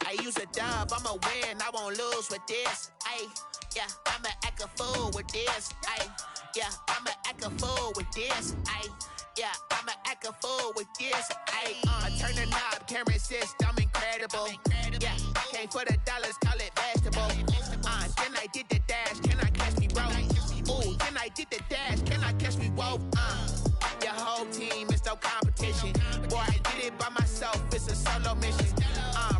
I use a dub, I'ma win, I won't lose with this. Ay, yeah, I'ma act a fool with this. Ay, yeah, I'ma act a fool with this. Ay, yeah, I'ma act a fool with this. Ay, I turn the knob, can't resist, I'm incredible. Yeah, came for the dollars, call it vegetable. Then I did the dash, can I catch me, bro? Ooh, then I did the dash, can I catch me, whoa? Your whole team is no competition. Boy, I did it by myself, it's a solo mission.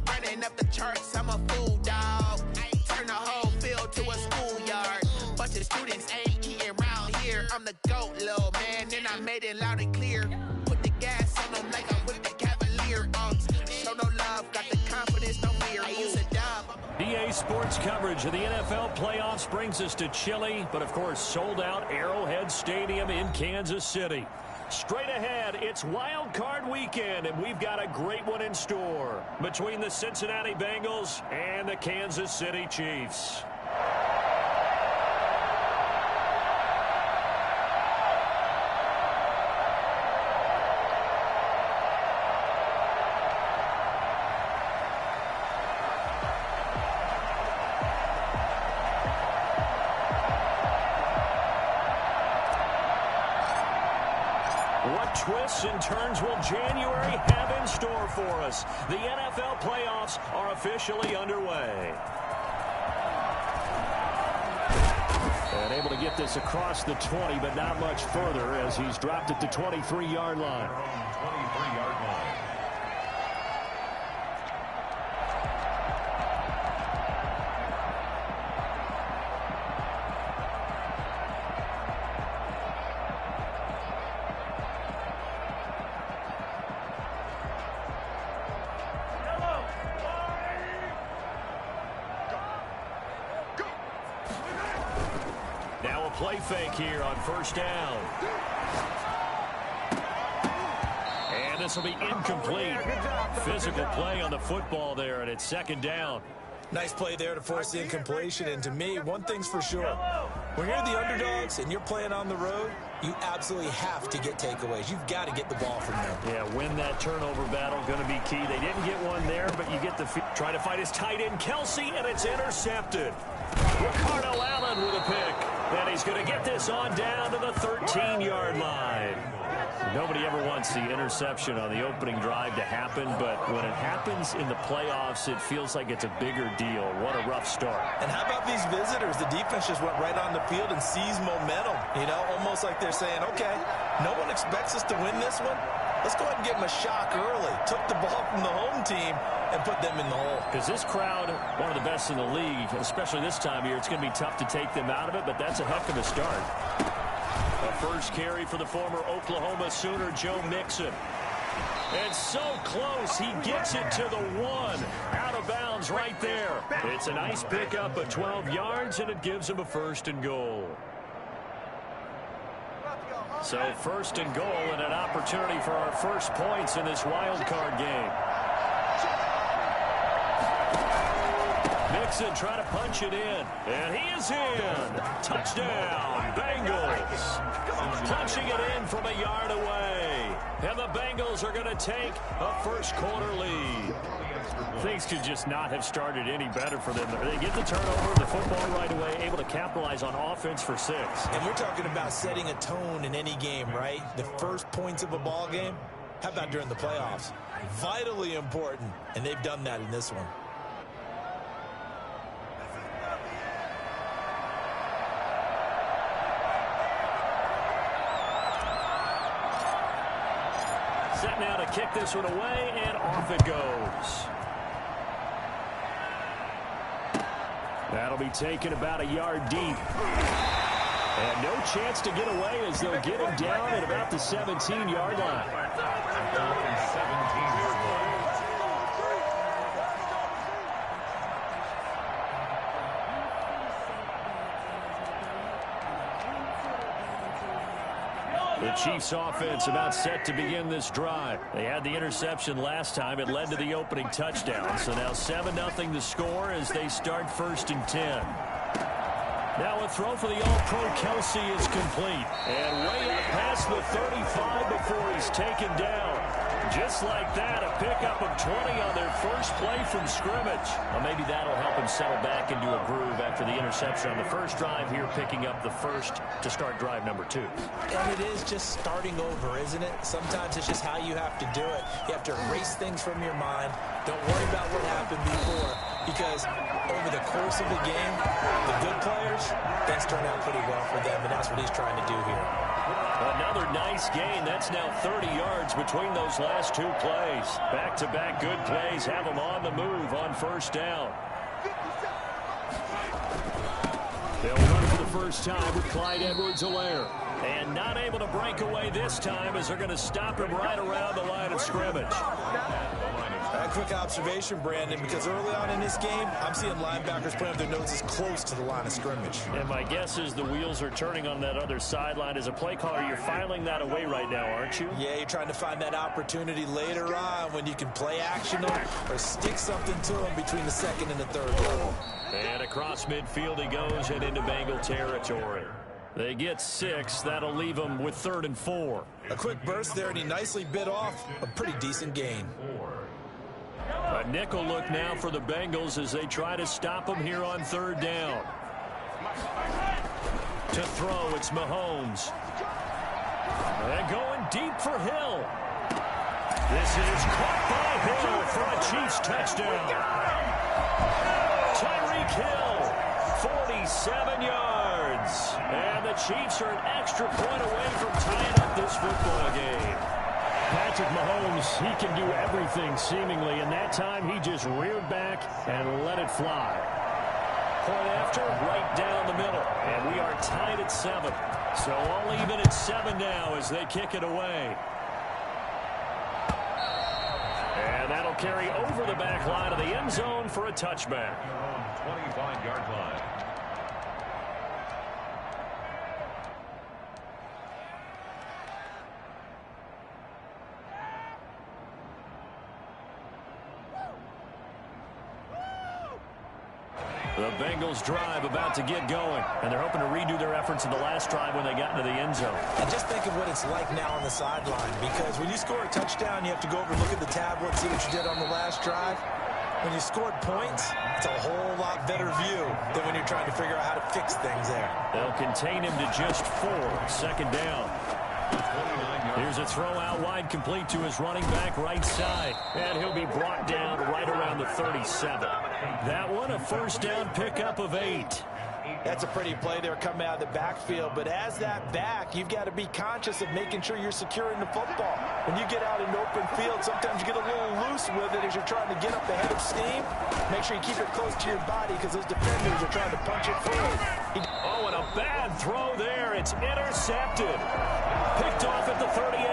Running up the charts, I'm a fool, dog. Turn the whole field to a schoolyard. Bunch of students ain't eating round here. I'm the GOAT, little man, and I made it loud and clear. Put the gas on them like I'm with the Cavalier. Show no love, got the confidence, no fear. I use a dub. EA Sports coverage of the NFL playoffs brings us to Chile, but of course sold out Arrowhead Stadium in Kansas City. Straight ahead, it's Wild Card weekend, and we've got a great one in store between the Cincinnati Bengals and the Kansas City Chiefs. What twists and turns will January have in store for us? The NFL playoffs are officially underway. And able to get this across the 20, but not much further as he's dropped it to 23-yard line. 23-yard line. Now a play fake here on first down. And this will be incomplete. Physical play on the football there, and it's second down. Nice play there to force the incompletion. And to me, one thing's for sure. When you're the underdogs and you're playing on the road, you absolutely have to get takeaways. You've got to get the ball from them. Yeah, win that turnover battle, going to be key. They didn't get one there, but you get the try to fight his tight end, Kelsey, and it's intercepted. Ricardo Allen with a pick. And he's going to get this on down to the 13-yard line. Nobody ever wants the interception on the opening drive to happen, but when it happens in the playoffs, it feels like it's a bigger deal. What a rough start. And how about these visitors? The defense just went right on the field and seized momentum. You know, almost like they're saying, okay, no one expects us to win this one. Let's go ahead and give them a shock early. Took the ball from the home team and put them in the hole. Because this crowd, one of the best in the league, especially this time of year, it's going to be tough to take them out of it, but that's a heck of a start. A first carry for the former Oklahoma Sooner, Joe Mixon. And so close, he gets it to the 1. Out of bounds right there. It's a nice pickup of 12 yards, and it gives him a first and goal. So first and goal and an opportunity for our first points in this wild card game. Mixon trying to punch it in. And he is in. Touchdown, Bengals. Punching it in from a yard away. And the Bengals are going to take a first quarter lead. Things could just not have started any better for them. They get the turnover, the football right away, able to capitalize on offense for 6. And we're talking about setting a tone in any game, right? The first points of a ball game. How about during the playoffs? Vitally important, and they've done that in this one. Set now to kick this one away, and off it goes. That'll be taken about a yard deep. And no chance to get away as they'll get him down at about the 17-yard line. The Chiefs offense about set to begin this drive. They had the interception last time. It led to the opening touchdown. So now 7-0 the score as they start first and 10. Now a throw for the All-Pro Kelsey is complete. And way up past the 35 before he's taken down. Just like that, a pickup of 20 on their first play from scrimmage. Well, maybe that'll help him settle back into a groove after the interception on the first drive here, picking up the first to start drive number 2. And it is just starting over, isn't it? Sometimes it's just how you have to do it. You have to erase things from your mind. Don't worry about what happened before, because over the course of the game, the good players, things turn out pretty well for them, and that's what he's trying to do here. Another nice gain. That's now 30 yards between those last 2 plays. Back-to-back good plays have them on the move on first down. They'll run for the first time with Clyde Edwards-Helaire. And not able to break away this time as they're going to stop him right around the line of scrimmage. A quick observation, Brandon, because early on in this game, I'm seeing linebackers putting up their noses close to the line of scrimmage. And my guess is the wheels are turning on that other sideline. As a play caller, you're filing that away right now, aren't you? Yeah, you're trying to find that opportunity later on when you can play action them or stick something to them between the second and the third level. And across midfield he goes and into Bengal territory. They get 6. That'll leave them with 3rd and 4. A quick burst there, and he nicely bit off a pretty decent gain. A nickel look now for the Bengals as they try to stop him here on 3rd down. To throw, it's Mahomes. And going deep for Hill. This is caught by Hill for a Chiefs touchdown. Tyreek Hill, 47 yards. And the Chiefs are an extra point away from tying up this football game. Patrick Mahomes, he can do everything seemingly, and that time he just reared back and let it fly. Point after, right down the middle, and we are tied at 7. So all even at 7 now as they kick it away. And that'll carry over the back line of the end zone for a touchback. 25-yard line. The Bengals drive about to get going, and they're hoping to redo their efforts in the last drive when they got into the end zone. And just think of what it's like now on the sideline, because when you score a touchdown, you have to go over and look at the tablet, see what you did on the last drive. When you scored points, it's a whole lot better view than when you're trying to figure out how to fix things there. They'll contain him to just 4. 2nd down. Here's a throw out wide, complete to his running back right side. And he'll be brought down right around the 37. That one, a first down pickup of 8. That's a pretty play there coming out of the backfield. But as that back, you've got to be conscious of making sure you're securing the football. When you get out in open field, sometimes you get a little loose with it as you're trying to get up ahead of steam. Make sure you keep it close to your body because those defenders are trying to punch it through. Oh, and a bad throw there. It's intercepted. Picked off at the 38.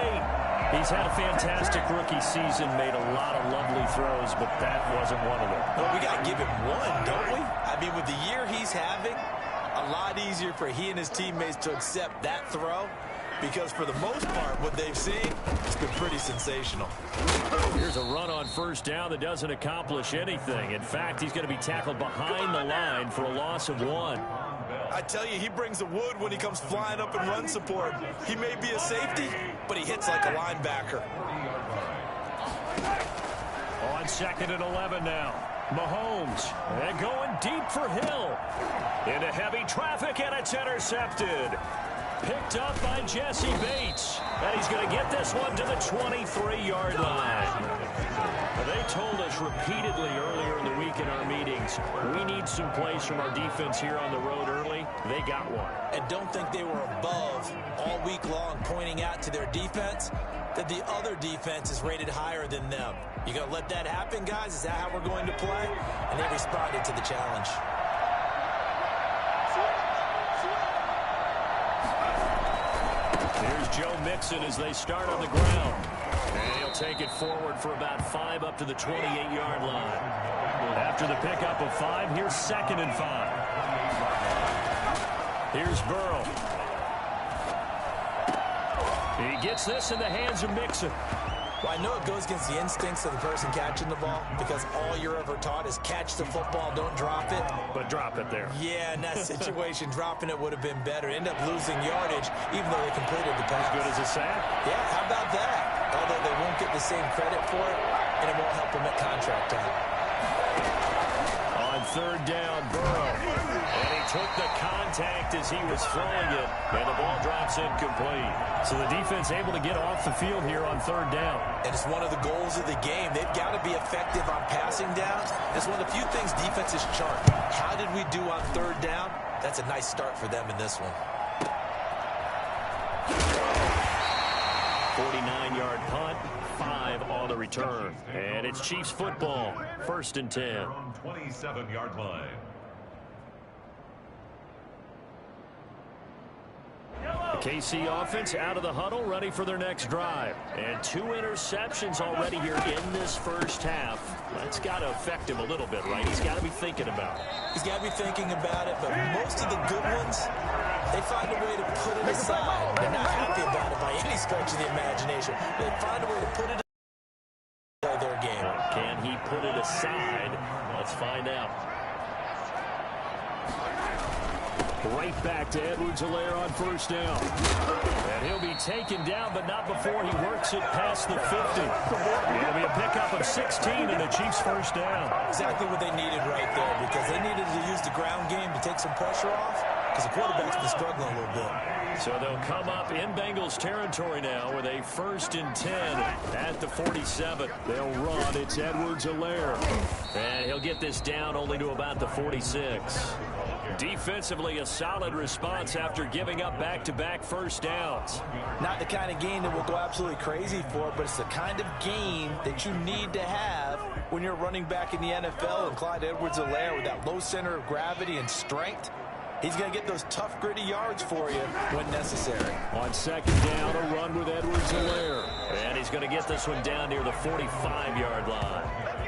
He's had a fantastic rookie season, made a lot of lovely throws, but that wasn't one of them. Well, we got to give him one, don't we? I mean, with the year he's having, a lot easier for he and his teammates to accept that throw, because for the most part, what they've seen, it's been pretty sensational. Here's a run on first down that doesn't accomplish anything. In fact, he's going to be tackled behind the line for a loss of 1. I tell you, he brings the wood when he comes flying up in run support. He may be a safety, but he hits like a linebacker. On 2nd and 11 now. Mahomes, and going deep for Hill. Into heavy traffic, and it's intercepted. Picked up by Jesse Bates. And he's going to get this one to the 23-yard line. They told us repeatedly earlier in the week in our meetings, we need some plays from our defense here on the road early. They got one. And don't think they were above all week long pointing out to their defense that the other defense is rated higher than them. You going to let that happen, guys? Is that how we're going to play? And they responded to the challenge. Here's Joe Mixon as they start on the ground. And he'll take it forward for about 5 up to the 28-yard line. After the pickup of 5, here's 2nd and 5. Here's Burrow. He gets this in the hands of Mixon. Well, I know it goes against the instincts of the person catching the ball because all you're ever taught is catch the football, don't drop it. But drop it there. Yeah, in that situation, dropping it would have been better. End up losing yardage, even though they completed the pass. As good as a sack? Yeah, how about that? Oh, although they won't get the same credit for it, and it won't help them at contract time. On third down, Burrow. And he took the contact as he was throwing it, and the ball drops incomplete. So the defense able to get off the field here on third down. And it's one of the goals of the game. They've got to be effective on passing downs. It's one of the few things defenses chart. How did we do on third down? That's a nice start for them in this one. 49-yard punt, 5 on the return. And it's Chiefs football, 1st and 10. On 27-yard line. The KC offense out of the huddle, ready for their next drive. And 2 interceptions already here in this first half. That's got to affect him a little bit, right? He's got to be thinking about it. He's got to be thinking about it, but most of the good ones, they find a way to put it aside. They're not happy about it by any stretch of the imagination. They find a way to put it aside, play their game. Can he put it aside? Let's find out. Right back to Edwards-Helaire on first down. And he'll be taken down, but not before he works it past the 50. It'll be a pickup of 16 and the Chiefs first down. Exactly what they needed right there, because they needed to use the ground game to take some pressure off, because the quarterback's been struggling a little bit. So they'll come up in Bengals territory now with a 1st and 10 at the 47. They'll run. It's Edwards-Helaire. And he'll get this down only to about the 46. Defensively, a solid response after giving up back-to-back first downs. Not the kind of game that we'll go absolutely crazy for, but it's the kind of game that you need to have when you're running back in the NFL. And Clyde Edwards-Helaire, with that low center of gravity and strength, he's going to get those tough, gritty yards for you when necessary. On second down, a run with Edwards-Helaire. And he's going to get this one down near the 45-yard line.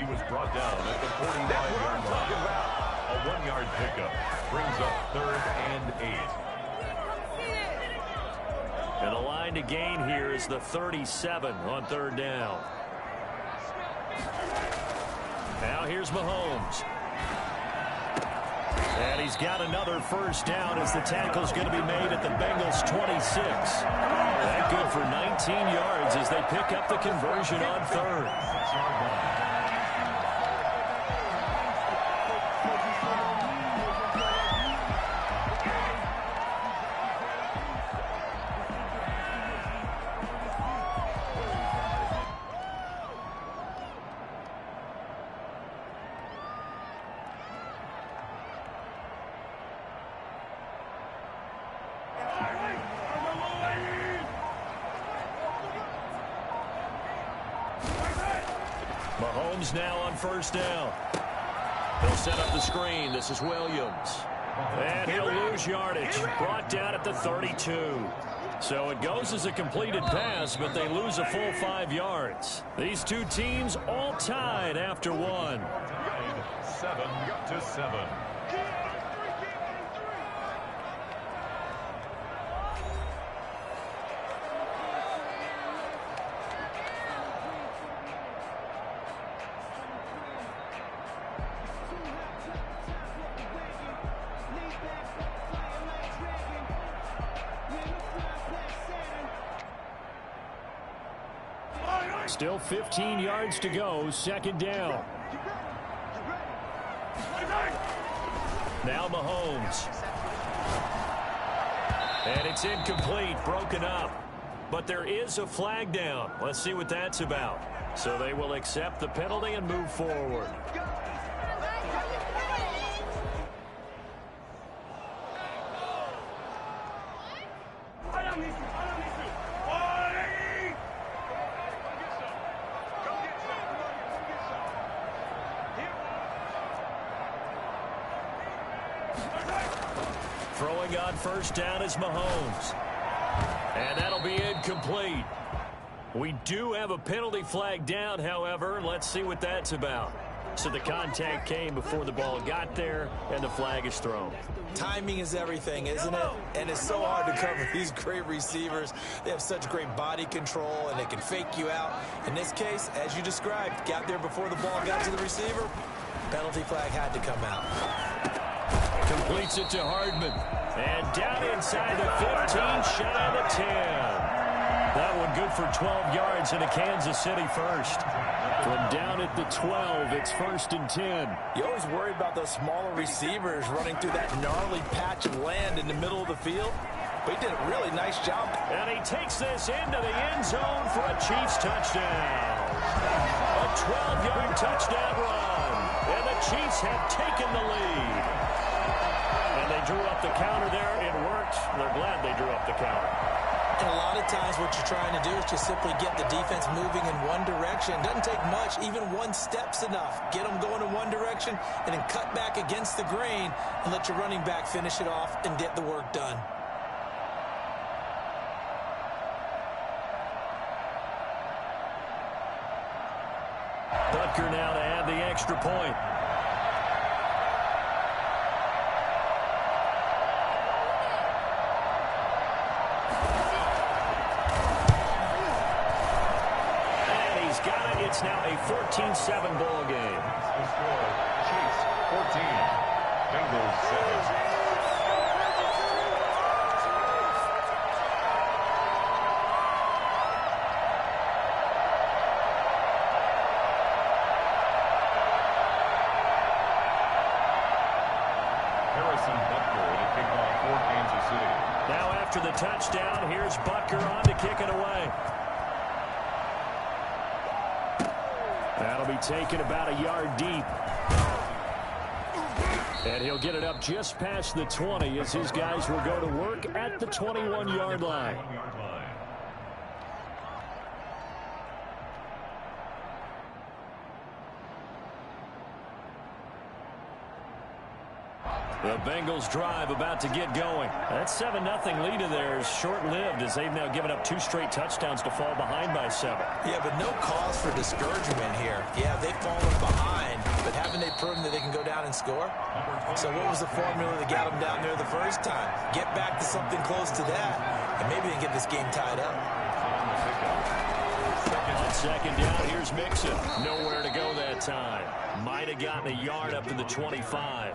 He was brought down at the 45-yard line. A 1-yard pickup brings up 3rd and 8. And the line to gain here is the 37 on 3rd down. Now here's Mahomes. And he's got another first down as the tackle's going to be made at the Bengals 26. That good for 19 yards as they pick up the conversion on 3rd. Mahomes now on first down. He'll set up the screen. This is Williams. And he'll lose yardage. Brought down at the 32. So it goes as a completed pass, but they lose a full 5 yards. These two teams all tied after one. 7-7. Still 15 yards to go, 2nd down. Now Mahomes. And it's incomplete, broken up. But there is a flag down. Let's see what that's about. So they will accept the penalty and move forward. Throwing on first down is Mahomes. And that'll be incomplete. We do have a penalty flag down, however. Let's see what that's about. So the contact came before the ball got there, and the flag is thrown. Timing is everything, isn't it? And it's so hard to cover these great receivers. They have such great body control, and they can fake you out. In this case, as you described, got there before the ball got to the receiver. Penalty flag had to come out. Completes it to Hardman. And down inside the 15, shy of the 10. That one good for 12 yards and a Kansas City first. From down at the 12, it's 1st and 10. You always worry about those smaller receivers running through that gnarly patch of land in the middle of the field. But he did a really nice job. And he takes this into the end zone for a Chiefs touchdown. A 12-yard touchdown run. And the Chiefs have taken the lead. And they drew up the counter there. It worked. They're glad they drew up the counter. And a lot of times what you're trying to do is just simply get the defense moving in one direction. It doesn't take much. Even one step's enough. Get them going in one direction and then cut back against the grain and let your running back finish it off and get the work done. Butker now to add the extra point. It's now a 14-7 ball game. The score, Chiefs 14, Bengals 7. Harrison Butker to kick off for Kansas City. Now after the touchdown, here's Butker on to kick it away. That'll be taken about a yard deep. And he'll get it up just past the 20 as his guys will go to work at the 21-yard line. The Bengals drive about to get going. That 7-0 lead of theirs short-lived as they've now given up 2 straight touchdowns to fall behind by 7. Yeah, but no cause for discouragement here. Yeah, they've fallen behind, but haven't they proven that they can go down and score? So what was the formula that got them down there the first time? Get back to something close to that, and maybe they can get this game tied up. On second down, here's Mixon. Nowhere to go that time. Might have gotten a yard up to the 25.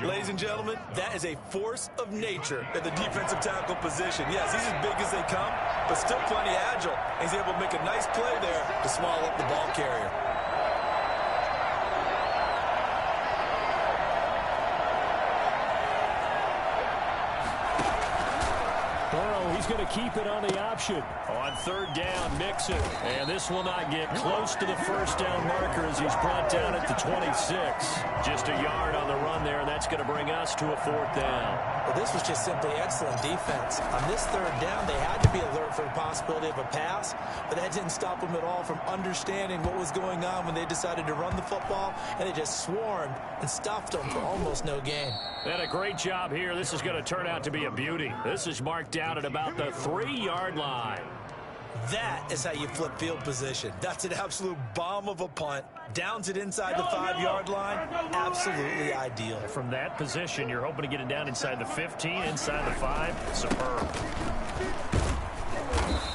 Ladies and gentlemen, that is a force of nature at the defensive tackle position. Yes, he's as big as they come, but still plenty agile. He's able to make a nice play there to swallow up the ball carrier. He's going to keep it on the option. On third down, Mixon. And this will not get close to the first down marker as he's brought down at the 26. Just a yard on the run there, and that's going to bring us to a 4th down. Well, this was just simply excellent defense. On this third down, they had to be alert for the possibility of a pass, but that didn't stop them at all from understanding what was going on when they decided to run the football, and they just swarmed and stuffed them for almost no gain. And a great job here. This is going to turn out to be a beauty. This is marked out at about the 3-yard line. That is how you flip field position. That's an absolute bomb of a punt. Downs it inside the 5-yard line. Absolutely ideal. From that position, you're hoping to get it down inside the 15, inside the 5. Superb.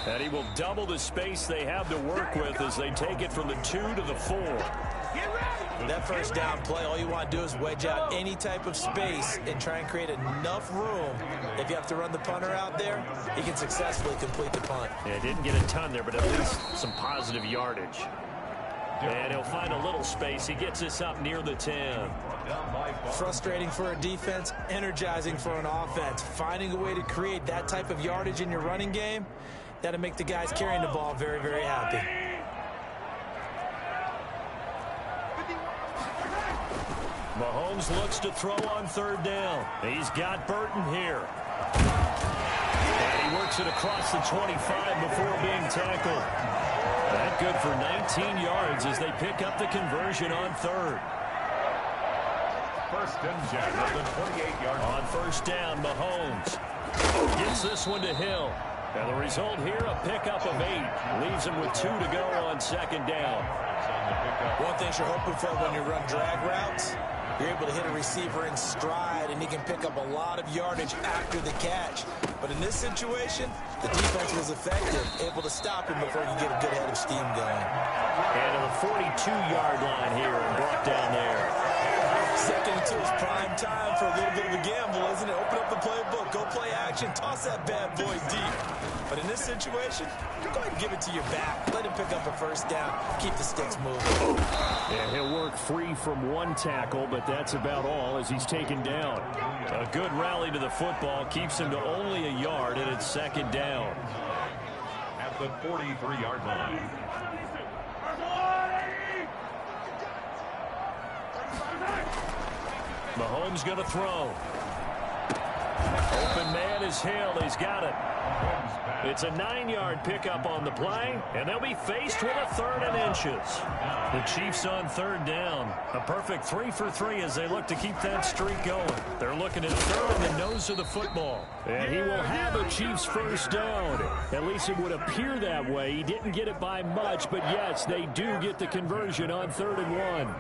And he will double the space they have to work with as they take it from the 2 to the 4. That first down play, all you want to do is wedge out any type of space and try and create enough room. If you have to run the punter out there, he can successfully complete the punt. Yeah, didn't get a ton there, but at least some positive yardage. And he'll find a little space. He gets us up near the 10. Frustrating for a defense, energizing for an offense. Finding a way to create that type of yardage in your running game, that'll make the guys carrying the ball very, very happy. Mahomes looks to throw on third down. He's got Burton here. And he works it across the 25 before being tackled. That good for 19 yards as they pick up the conversion on third. 1st and 10 at the 28-yard line. On first down, Mahomes gets this one to Hill. And the result here, a pickup of 8. Leaves him with 2 to go on second down. One thing you're hoping for when you run drag routes, you're able to hit a receiver in stride, and he can pick up a lot of yardage after the catch. But in this situation, the defense was effective, able to stop him before he could get a good head of steam going. And to the 42-yard line here and brought down there. 2nd and 2 is prime time for a little bit of a gamble, isn't it? Open up the playbook, go play action, toss that bad boy deep. But in this situation, go ahead and give it to your back. Let him pick up a first down. Keep the sticks moving. Yeah, he'll work free from one tackle, but that's about all as he's taken down. A good rally to the football keeps him to only a yard, and it's second down. At the 43-yard line. Mahomes going to throw. Open man is Hill. He's got it. It's a 9-yard pickup on the play, and they'll be faced with a 3rd and inches. The Chiefs on third down. A perfect 3 for 3 as they look to keep that streak going. They're looking at third in the nose of the football. And he will have a Chiefs first down. At least it would appear that way. He didn't get it by much, but yes, they do get the conversion on 3rd and 1.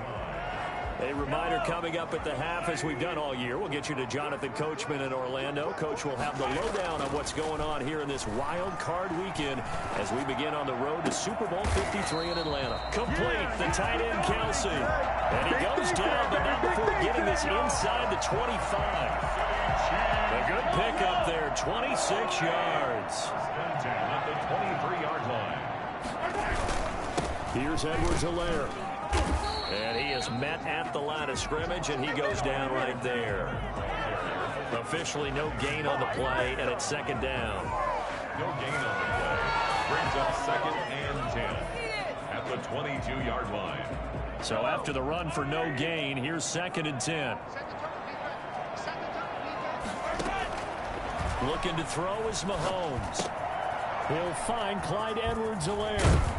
A reminder coming up at the half, as we've done all year. We'll get you to Jonathan Coachman in Orlando. Coach will have the lowdown on what's going on here in this wild card weekend as we begin on the road to Super Bowl 53 in Atlanta. Complete, the tight end Kelsey. And he goes down, but not before getting this inside the 25. A good pickup there, 26 yards. At the 23-yard line. Here's Edwards-Helaire. And he is met at the line of scrimmage, and he goes down right there. Officially no gain on the play, and it's second down. No gain on the play. Brings up 2nd and 10 at the 22-yard line. So after the run for no gain, here's 2nd and 10. Looking to throw is Mahomes. He'll find Clyde Edwards-Helaire.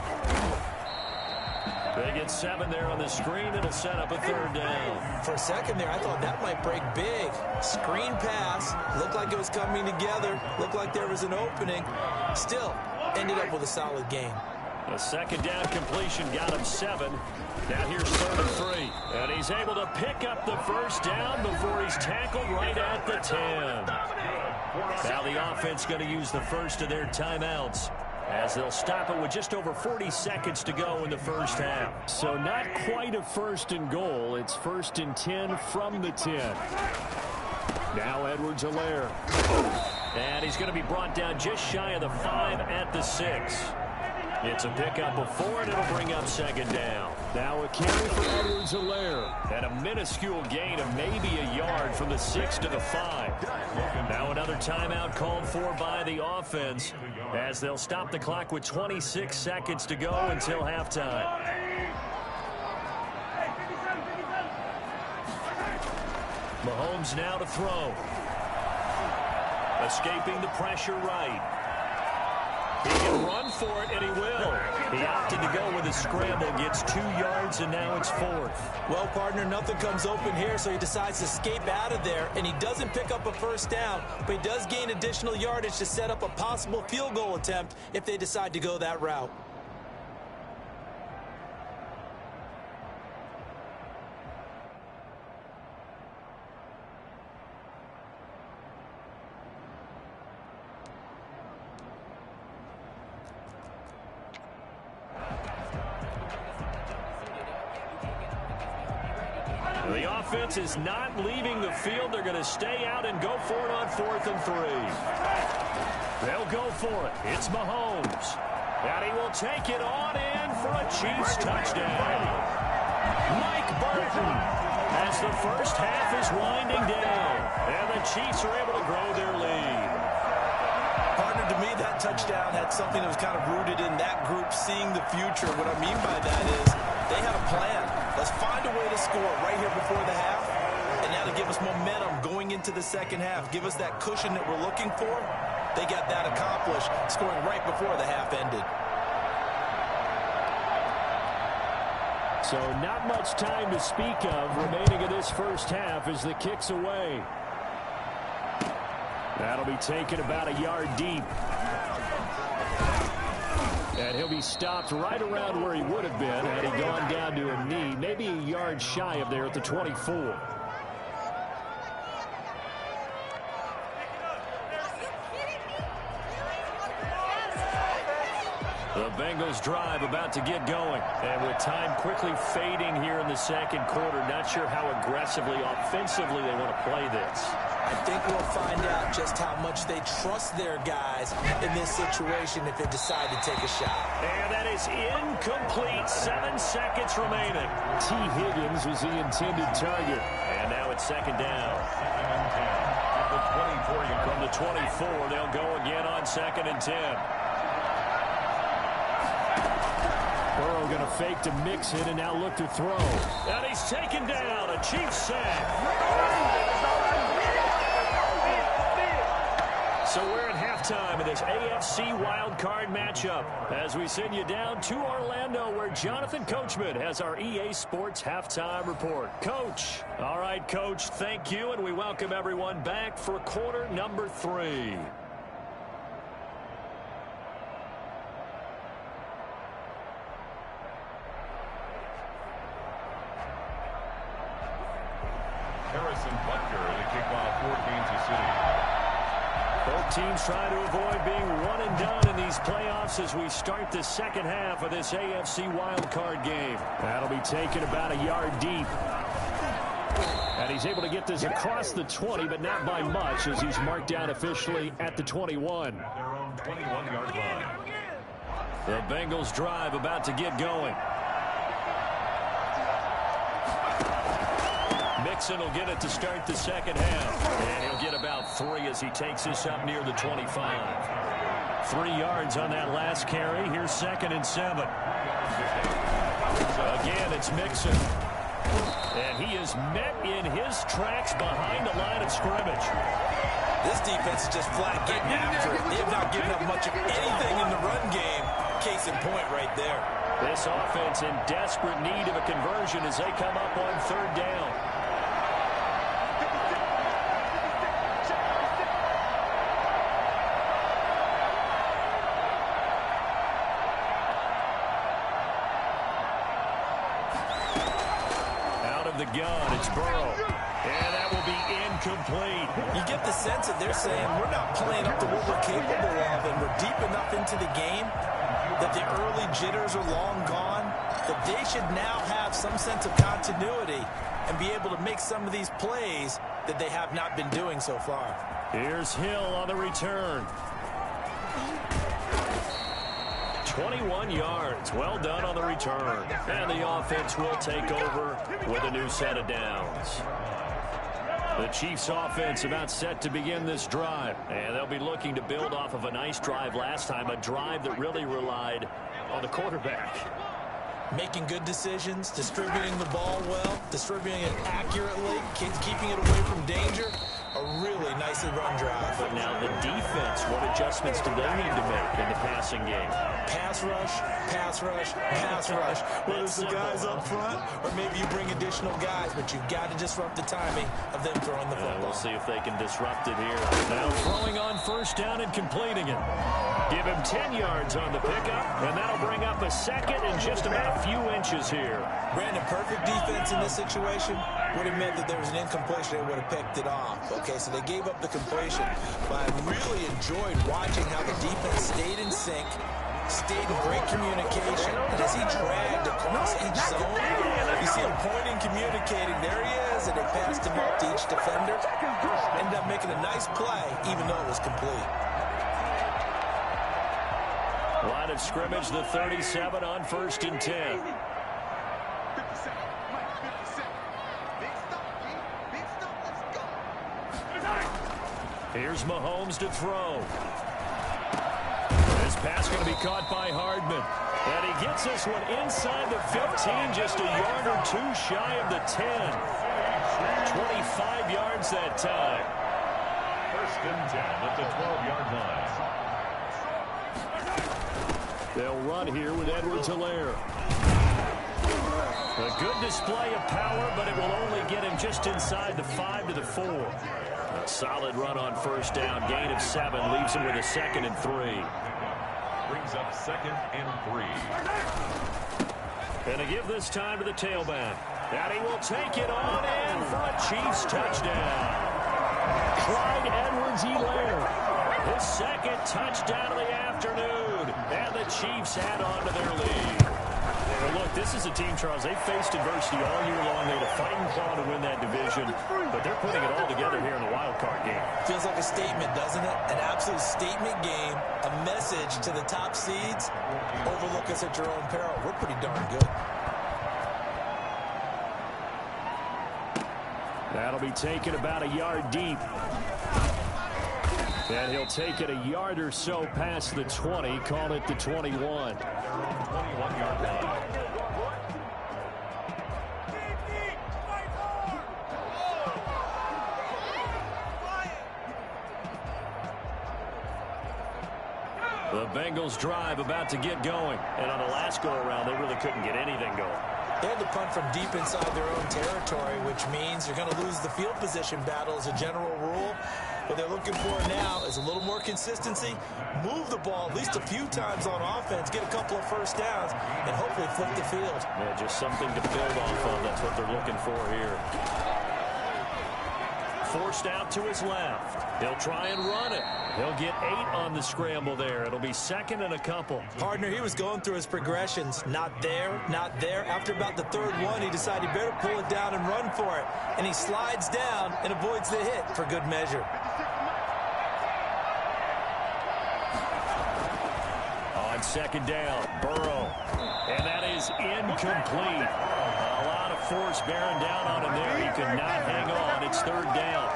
They get 7 there on the screen. It'll set up a 3rd down. For a second there, I thought that might break big. Screen pass. Looked like it was coming together. Looked like there was an opening. Still, ended up with a solid gain. A 2nd down completion got him 7. Now here's 3rd and 3. And he's able to pick up the 1st down before he's tackled right at the 10. Now the offense going to use the first of their timeouts, as they'll stop it with just over 40 seconds to go in the 1st half. So not quite a 1st and goal. It's 1st and 10 from the 10. Now Edwards-Helaire. And he's going to be brought down just shy of the 5 at the 6. It's a pickup of 4, and it'll bring up 2nd down. Now a carry for Edwards-Helaire. And a minuscule gain of maybe a yard from the 6 to the 5. Now another timeout called for by the offense, as they'll stop the clock with 26 seconds to go until halftime. Mahomes now to throw. Escaping the pressure right. He can run for it, and he will. He opted to go with a scramble, gets 2 yards, and now it's 4th. Well, partner, nothing comes open here, so he decides to escape out of there, and he doesn't pick up a 1st down, but he does gain additional yardage to set up a possible field goal attempt if they decide to go that route. The offense is not leaving the field. They're going to stay out and go for it on 4th and 3. They'll go for it. It's Mahomes. And he will take it on in for a Chiefs touchdown. Mike Burton, as the 1st half is winding down. And the Chiefs are able to grow their lead. Partner, to me, that touchdown had something that was kind of rooted in that group seeing the future. What I mean by that is they had a plan. Let's find a way to score right here before the half. And now to give us momentum going into the 2nd half, give us that cushion that we're looking for. They got that accomplished, scoring right before the half ended. So not much time to speak of remaining in this 1st half as the kick's away. That'll be taken about a yard deep. And he'll be stopped right around where he would have been had he gone down to a knee, maybe a yard shy of there at the 24. The Bengals drive about to get going. And with time quickly fading here in the 2nd quarter, not sure how aggressively, offensively they want to play this. I think we'll find out just how much they trust their guys in this situation if they decide to take a shot. And that is incomplete. 7 seconds remaining. T. Higgins was the intended target. And now it's 2nd down. From the 24, they'll go again on 2nd and 10. Burrow going to fake to mix it and now look to throw. And he's taken down. A Chiefs sack. So we're at halftime in this AFC Wildcard matchup as we send you down to Orlando where Jonathan Coachman has our EA Sports Halftime Report. Coach. All right, Coach, thank you, and we welcome everyone back for quarter number 3. Harrison Butker to kick off for Kansas City. Both teams trying to avoid being one and done in these playoffs as we start the 2nd half of this AFC wildcard game. That'll be taken about a yard deep. And he's able to get this across the 20, but not by much as he's marked down officially at the 21. At their own 21-yard line. The Bengals drive about to get going. Mixon will get it to start the 2nd half. And he'll get about 3 as he takes this up near the 25. 3 yards on that last carry. Here's 2nd and 7. Again, it's Mixon. And he is met in his tracks behind the line of scrimmage. This defense is just flat getting after it. They have not given up much of anything in the run game. Case in point right there. This offense in desperate need of a conversion as they come up on third down. Out of the gun, it's Burrow. And that will be incomplete. You get the sense that they're saying we're not playing up to what we're capable of, and we're deep enough into the game that the early jitters are long gone, that they should now have some sense of continuity and be able to make some of these plays that they have not been doing so far. Here's Hill on the return. 21 yards. Well done on the return. And the offense will take over with a new set of downs. The Chiefs offense about set to begin this drive. And they'll be looking to build off of a nice drive last time, a drive that really relied on the quarterback. Making good decisions, distributing the ball well, distributing it accurately, keeping it away from danger. A really nicely run drive. But now the defense, what adjustments do they need to make in the passing game? Pass rush, pass rush, pass rush. Whether it's the guys up front or maybe you bring additional guys, but you've got to disrupt the timing of them throwing the football. We'll see if they can disrupt it here. Now throwing on first down and completing it. Give him 10 yards on the pickup, and that'll bring up a second in just about a few inches here. Brandon, perfect defense in this situation would have meant that there was an incompletion. They would have picked it off. Okay, so they gave up the completion, but I really enjoyed watching how the defense stayed in sync, stayed in great communication, and as he dragged across each zone, you see him pointing, communicating. There he is, and they passed him off to each defender. Ended up making a nice play, even though it was complete. Line of scrimmage, the 37 on 1st and 10. Here's Mahomes to throw. This pass going to be caught by Hardman. And he gets this one inside the 15, just a yard or two shy of the 10. 25 yards that time. 1st and 10 at the 12-yard line. They'll run here with Edwards-Helaire. A good display of power, but it will only get him just inside the 5 to the 4. A solid run on first down. Gain of 7 leaves him with a 2nd and 3. Brings up 2nd and 3. And to give this time to the tailback. And he will take it on in for a Chiefs touchdown. Clyde Edwards-Helaire. His 2nd touchdown of the afternoon. And the Chiefs add on to their lead. Well, look, this is a team, Charles, they faced adversity all year long. They had a fighting claw to win that division, but they're putting it all together here in the wild card game. Feels like a statement, doesn't it? An absolute statement game, a message to the top seeds. Overlook us at your own peril. We're pretty darn good. That'll be taken about a yard deep. And he'll take it a yard or so past the 20, call it the 21. 21-yard line. The Bengals drive about to get going. And on the last go-around, they really couldn't get anything going. They had to punt from deep inside their own territory, which means you're going to lose the field position battle as a general rule. What they're looking for now is a little more consistency, move the ball at least a few times on offense, get a couple of first downs, and hopefully flip the field. Yeah, just something to build off of. That's what they're looking for here. Forced out to his left. He'll try and run it. He'll get 8 on the scramble there. It'll be 2nd and a couple. Partner, he was going through his progressions. Not there, not there. After about the 3rd one, he decided he better pull it down and run for it. And he slides down and avoids the hit for good measure. On 2nd down, Burrow. And that is incomplete. A lot of force bearing down on him there. He could not hang on. It's 3rd down.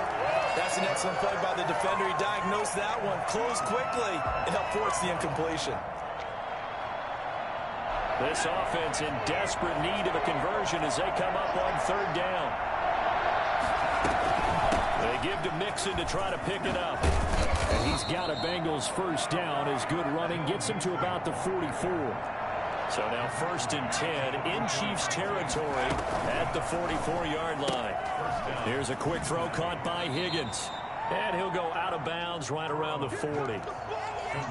That's an excellent play by the defender. He diagnosed that one, closed quickly, and helped force the incompletion. This offense in desperate need of a conversion as they come up on 3rd down. They give to Mixon to try to pick it up. And he's got a Bengals first down. His good running gets him to about the 44. So now 1st and 10 in Chiefs territory at the 44-yard line. Here's a quick throw caught by Higgins. And he'll go out of bounds right around the 40.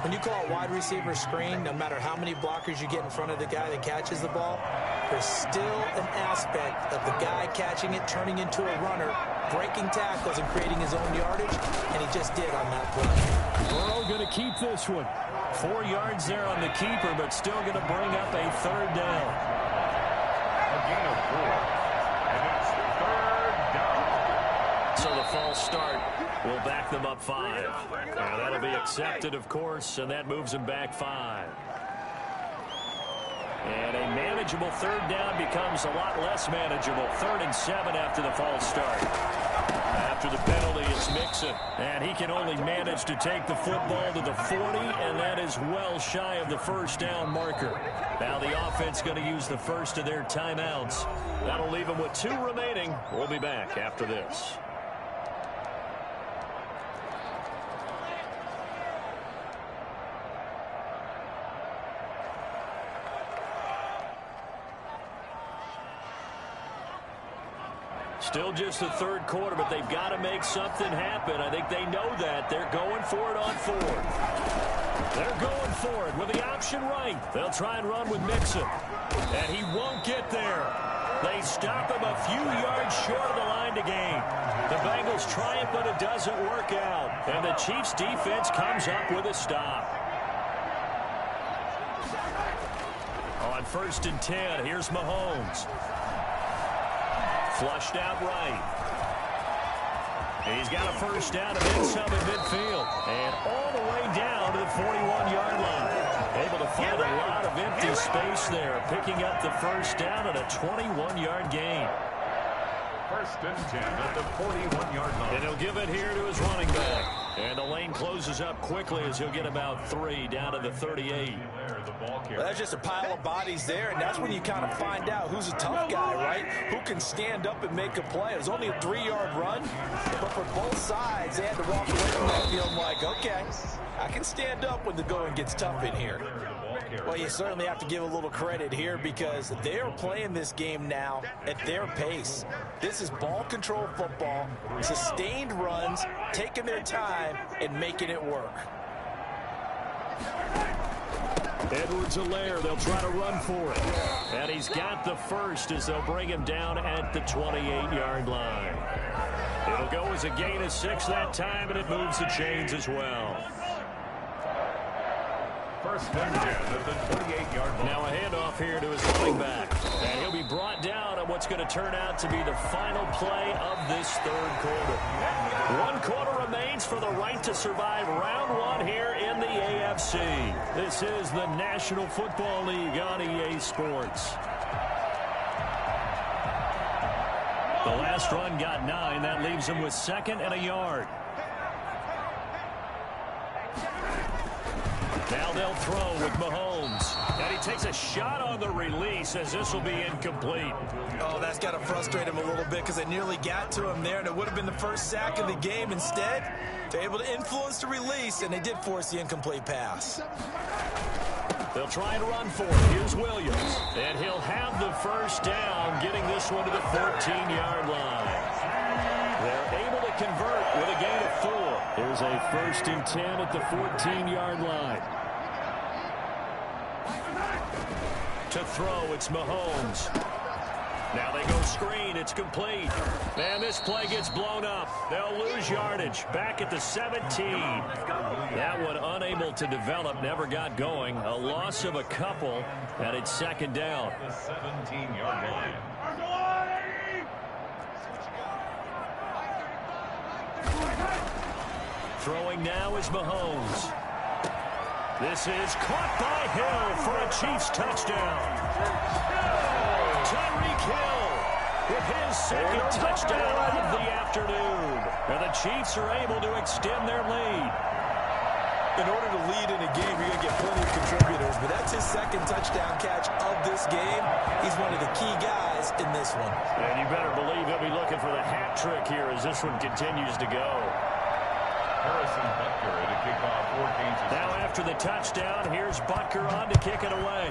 When you call a wide receiver screen, no matter how many blockers you get in front of the guy that catches the ball, there's still an aspect of the guy catching it, turning into a runner, breaking tackles and creating his own yardage, and he just did on that play. Burrow going to keep this one. 4 yards there on the keeper, but still going to bring up a 3rd down. A gain of 4. And it's 3rd down. So the false start will back them up 5. Now that'll be accepted, of course, and that moves them back 5. And a manageable 3rd down becomes a lot less manageable. 3rd and 7 after the false start. After the penalty, it's Mixon. And he can only manage to take the football to the 40, and that is well shy of the 1st down marker. Now the offense going to use the first of their timeouts. That'll leave them with 2 remaining. We'll be back after this. Still just the 3rd quarter, but they've got to make something happen. I think they know that. They're going for it on 4th. They're going for it with the option right. They'll try and run with Mixon. And he won't get there. They stop him a few yards short of the line to gain. The Bengals triumph, but it doesn't work out. And the Chiefs defense comes up with a stop. On 1st and 10, here's Mahomes. Flushed out right. He's got a 1st down and then some in midfield. And all the way down to the 41-yard line. Able to find a lot of empty space there. Picking up the 1st down and a 21-yard gain. 1st and 10 at the 41-yard line. And he'll give it here to his running back. And the lane closes up quickly as he'll get about 3 down to the 38. Well, that's just a pile of bodies there, and that's when you kind of find out who's a tough guy, right? Who can stand up and make a play. It was only a 3-yard run, but for both sides, they had to walk away from that feeling like, okay, I can stand up when the going gets tough in here. Well, you certainly have to give a little credit here because they're playing this game now at their pace. This is ball control football, sustained runs, taking their time, and making it work. Edwards-Helaire, they'll try to run for it. And he's got the 1st as they'll bring him down at the 28-yard line. It'll go as a gain of 6 that time, and it moves the chains as well. 1st and 10 at the 28-yard line. Now a handoff here to his running back. And he'll be brought down on what's going to turn out to be the final play of this 3rd quarter. 1 quarter remains for the right to survive round 1 here in the AFC. This is the National Football League on EA Sports. The last run got 9. That leaves him with 2nd and a yard. Now they'll throw with Mahomes. And he takes a shot on the release as this will be incomplete. Oh, that's got to frustrate him a little bit because they nearly got to him there, and it would have been the 1st sack of the game. Instead, they're able to influence the release, and they did force the incomplete pass. They'll try and run for it. Here's Williams. And he'll have the 1st down, getting this one to the 14-yard line. They're able to convert with a gain of 4. Here's a 1st and 10 at the 14-yard line. To throw, it's Mahomes. Now they go screen. It's complete. And this play gets blown up. They'll lose yardage. Back at the 17. That one unable to develop. Never got going. A loss of a couple. And it's 2nd down. The 17-yard line. Throwing now is Mahomes. This is caught by Hill for a Chiefs touchdown. Tyreek Hill with his 2nd touchdown of the afternoon. And the Chiefs are able to extend their lead. In order to lead in a game, you're going to get plenty of contributors, but that's his 2nd touchdown catch of this game. He's one of the key guys in this one. And you better believe he'll be looking for the hat trick here as this one continues to go. Harrison Butker at a kickoff for Kansas City. Now after the touchdown, here's Butker on to kick it away.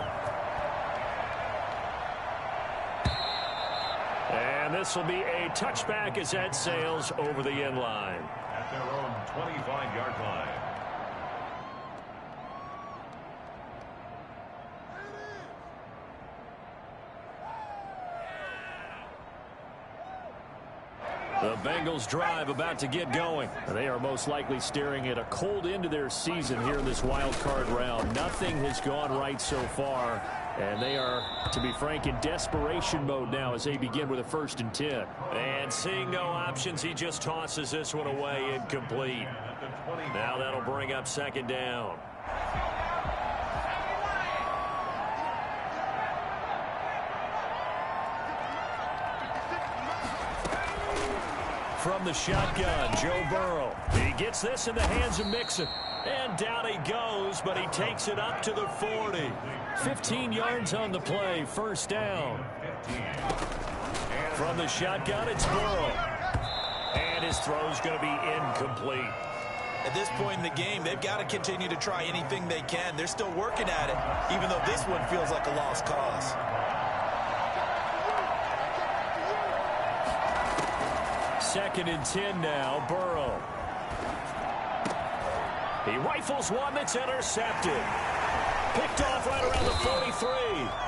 And this will be a touchback as that sails over the end line. At their own 25-yard line. The Bengals drive about to get going. They are most likely staring at a cold end to their season here in this wild card round. Nothing has gone right so far, and they are, to be frank, in desperation mode now as they begin with a 1st and 10. And seeing no options, he just tosses this one away incomplete. Now that'll bring up 2nd down. From the shotgun, Joe Burrow. He gets this in the hands of Mixon. And down he goes, but he takes it up to the 40. 15 yards on the play, 1st down. From the shotgun, it's Burrow. And his throw's going to be incomplete. At this point in the game, they've got to continue to try anything they can. They're still working at it, even though this one feels like a lost cause. 2nd and 10 now, Burrow. He rifles one that's intercepted. Picked off right around the 43.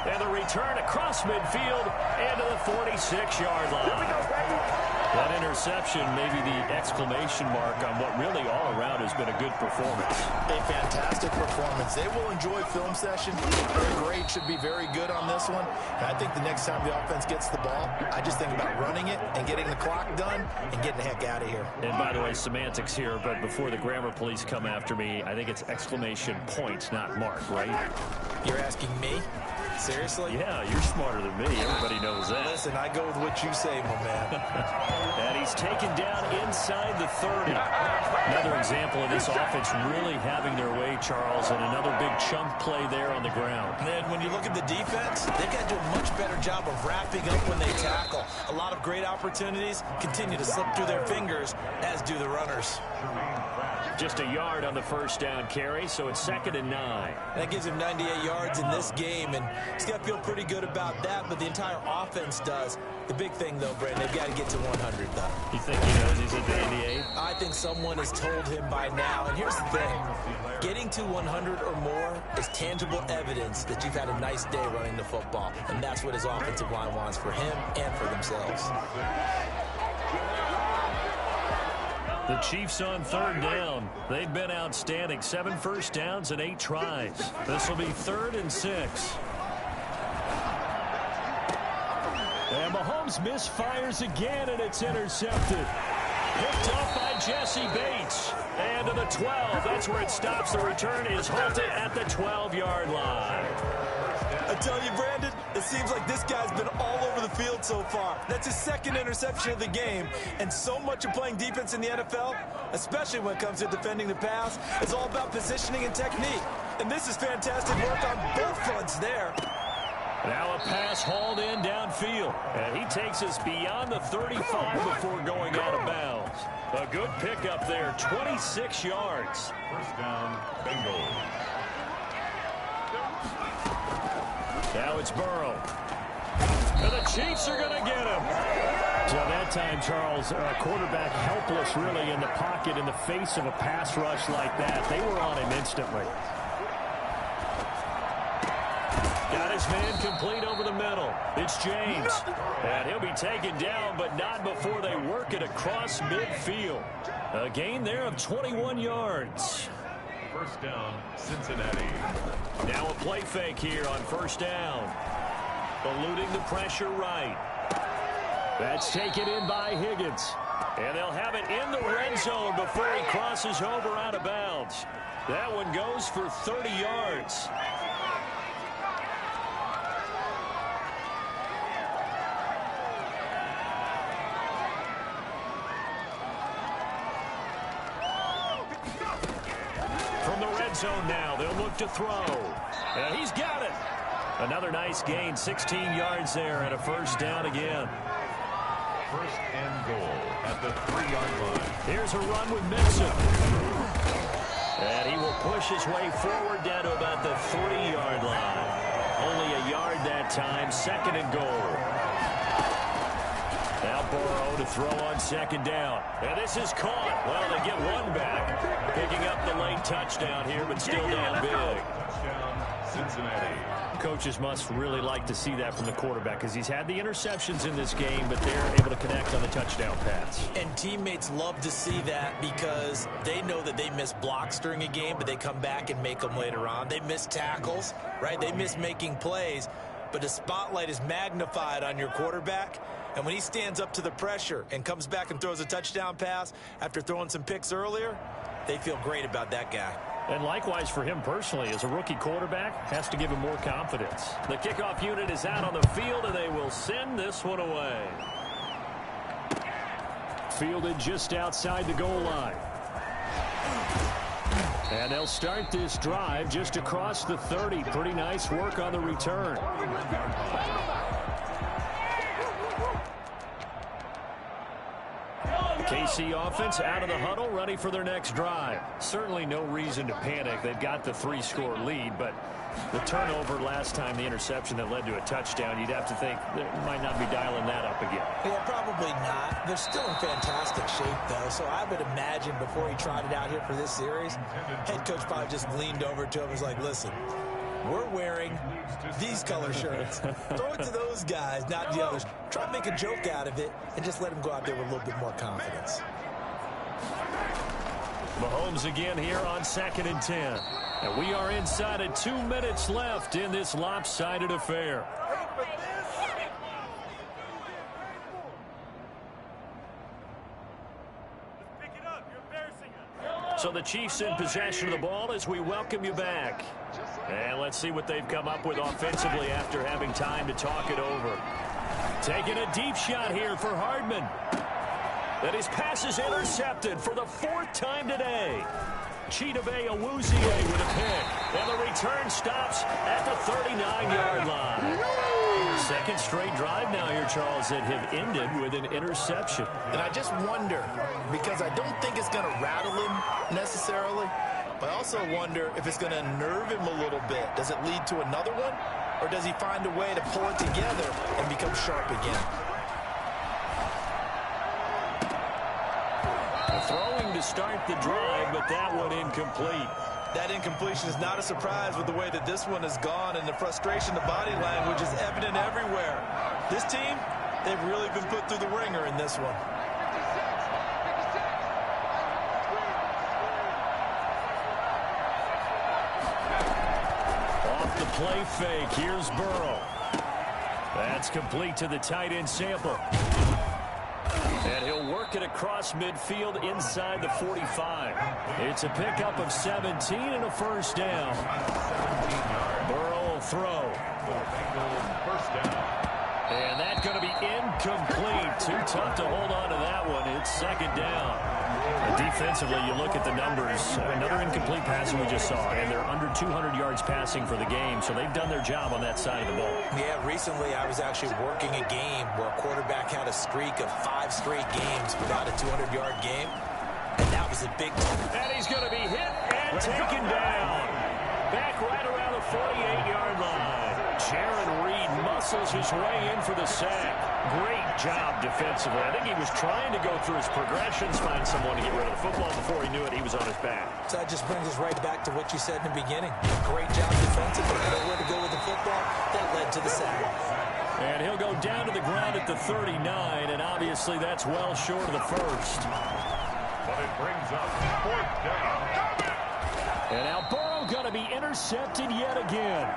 And the return across midfield into the 46-yard line. That interception may be the exclamation mark on what really all around has been a good performance. A fantastic performance. They will enjoy film session. Their grade should be very good on this one. And I think the next time the offense gets the ball, I just think about running it and getting the clock done and getting the heck out of here. And by the way, semantics here, but before the grammar police come after me, I think it's exclamation point, not mark, right? You're asking me? Seriously? Yeah, you're smarter than me. Everybody knows that. Listen, I go with what you say, my man. And he's taken down inside the 30. Another example of this offense really having their way, Charles, and another big chunk play there on the ground. And then when you look at the defense, they've got to do a much better job of wrapping up when they tackle. A lot of great opportunities continue to slip through their fingers, as do the runners. Just a yard on the 1st down carry, so it's 2nd and 9. That gives him 98 yards in this game, and he's got to feel pretty good about that, but the entire offense does. The big thing, though, Brandon, they've got to get to 100, though. You think he knows he's at 98? I think someone has told him by now, and here's the thing. Getting to 100 or more is tangible evidence that you've had a nice day running the football, and that's what his offensive line wants for him and for themselves. The Chiefs on 3rd down. They've been outstanding. 7 first downs and 8 tries. This will be 3rd and 6. And Mahomes misfires again, and it's intercepted. Picked off by Jesse Bates. And to the 12. That's where it stops. The return is halted at the 12-yard line. I tell you, Brandon, it seems like this guy's been all over the field so far. That's his 2nd interception of the game. And so much of playing defense in the NFL, especially when it comes to defending the pass, is all about positioning and technique. And this is fantastic work on both fronts there. Now a pass hauled in downfield. And he takes us beyond the 35 before going out of bounds. A good pickup there, 26 yards. 1st down, Bengals. Now it's Burrow. And the Chiefs are going to get him. So that time, Charles, quarterback helpless really in the pocket in the face of a pass rush like that. They were on him instantly. Got his man complete over the middle. It's James. And he'll be taken down, but not before they work it across midfield. A gain there of 21 yards. 1st down, Cincinnati. Now a play fake here on 1st down. Eluding the pressure right. That's taken in by Higgins. And they'll have it in the red zone before he crosses over out of bounds. That one goes for 30 yards. From the red zone now, they'll look to throw. And he's got it. Another nice gain, 16 yards there, and a 1st down again. 1st and goal at the 3-yard line. Here's a run with Mixon. And he will push his way forward down to about the 3-yard line. Only a yard that time, 2nd and goal. Burrow to throw on second down. And this is caught. Well, they get one back. Picking up the late touchdown here, but still down big. Touchdown, Cincinnati. Coaches must really like to see that from the quarterback because he's had the interceptions in this game, but they're able to connect on the touchdown pass. And teammates love to see that because they know that they miss blocks during a game, but they come back and make them later on. They miss tackles, right? They miss making plays, but the spotlight is magnified on your quarterback. And when he stands up to the pressure and comes back and throws a touchdown pass after throwing some picks earlier, they feel great about that guy. And likewise for him personally, as a rookie quarterback, has to give him more confidence. The kickoff unit is out on the field, and they will send this one away. Fielded just outside the goal line. And they'll start this drive just across the 30. Pretty nice work on the return. KC offense out of the huddle, ready for their next drive. Certainly no reason to panic. They've got the 3-score lead, but the turnover last time, the interception that led to a touchdown, you'd have to think they might not be dialing that up again. Yeah, probably not. They're still in fantastic shape, though, so I would imagine before he trotted out here for this series, head coach probably just leaned over to him and was like, listen, we're wearing these color shirts. Throw it to those guys, not the others. Try to make a joke out of it and just let them go out there with a little bit more confidence. Mahomes again here on 2nd and 10. And we are inside of 2 minutes left in this lopsided affair. So the Chiefs in possession of the ball as we welcome you back. And let's see what they've come up with offensively after having time to talk it over. Taking a deep shot here for Hardman. And his pass is intercepted for the 4th time today. Chidobe Awuzie with a pick. And the return stops at the 39-yard line. Second straight drive now here, Charles, that have ended with an interception. And I just wonder, because I don't think it's going to rattle him necessarily, but I also wonder if it's going to unnerve him a little bit. Does it lead to another one? Or does he find a way to pull it together and become sharp again? Throwing to start the drive, but that one incomplete. That incompletion is not a surprise with the way that this one has gone, and the frustration, the body language is evident everywhere. This team, they've really been put through the ringer in this one. Off the play fake, here's Burrow. That's complete to the tight end Sample. And he'll work it across midfield inside the 45. It's a pickup of 17 and a first down. Burrow will throw. First down. And that's going to be incomplete. Too tough to hold on to that one. It's second down. And defensively, you look at the numbers. Another incomplete pass we just saw, and they're under 200 yards passing for the game, so they've done their job on that side of the ball. Yeah, recently I was actually working a game where a quarterback had a streak of 5 straight games without a 200-yard game, and that was a big time. And he's going to be hit and taken down. Back right around the 48-yard line. Jaron Reed muscles his way in for the sack. Great job defensively. I think he was trying to go through his progressions, find someone to get rid of the football. Before he knew it, he was on his back. So that just brings us right back to what you said in the beginning. Great job defensively. Nowhere to go with the football. That led to the sack. And he'll go down to the ground at the 39, and obviously that's well short of the first. But it brings up 4th down. And now Burrow going to be intercepted yet again.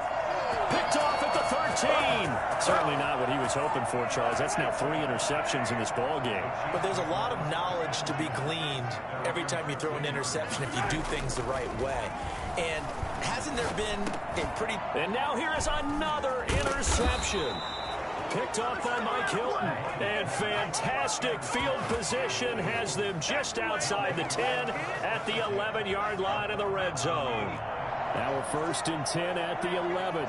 Picked off at the 13. Certainly not what he was hoping for, Charles. That's now 3 interceptions in this ball game. But there's a lot of knowledge to be gleaned every time you throw an interception if you do things the right way. And hasn't there been a pretty... And now here is another interception. Picked off by Mike Hilton. And fantastic field position has them just outside the 10 at the 11-yard line in the red zone. Now we're 1st and 10 at the 11.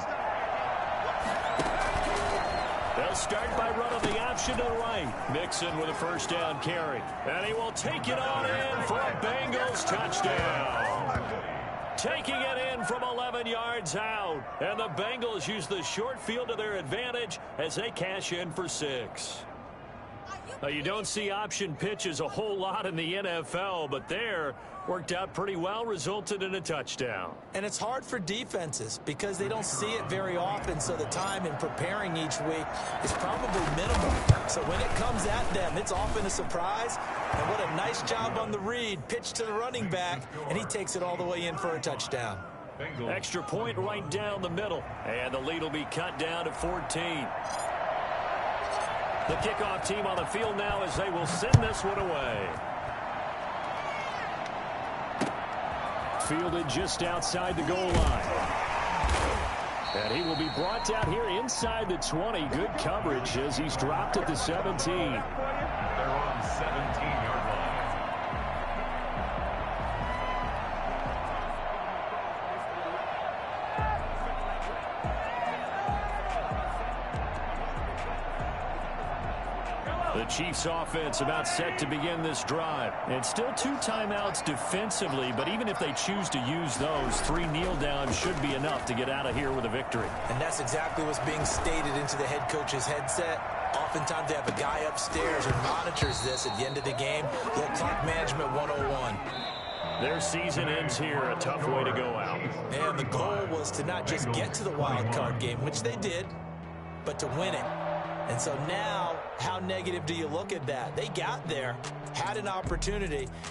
They'll start by running the option to the right. Mixon with a first down carry. And he will take it on in for a Bengals touchdown. Taking it in from 11 yards out. And the Bengals use the short field to their advantage as they cash in for 6. You don't see option pitches a whole lot in the NFL, but there worked out pretty well, resulted in a touchdown. And it's hard for defenses because they don't see it very often, so the time in preparing each week is probably minimal. So when it comes at them, it's often a surprise. And what a nice job on the read. Pitch to the running back, and he takes it all the way in for a touchdown. Extra point right down the middle, and the lead will be cut down to 14. The kickoff team on the field now as they will send this one away. Fielded just outside the goal line. And he will be brought down here inside the 20. Good coverage as he's dropped at the 17. They're on 17-yard line. The Chiefs offense about set to begin this drive. And still 2 timeouts defensively, but even if they choose to use those, 3 kneel downs should be enough to get out of here with a victory. And that's exactly what's being stated into the head coach's headset. Oftentimes they have a guy upstairs who monitors this at the end of the game. Little clock management 101. Their season ends here, a tough way to go out. And the goal was to not just get to the wild card game, which they did, but to win it. And so now, how negative do you look at that? They got there, had an opportunity,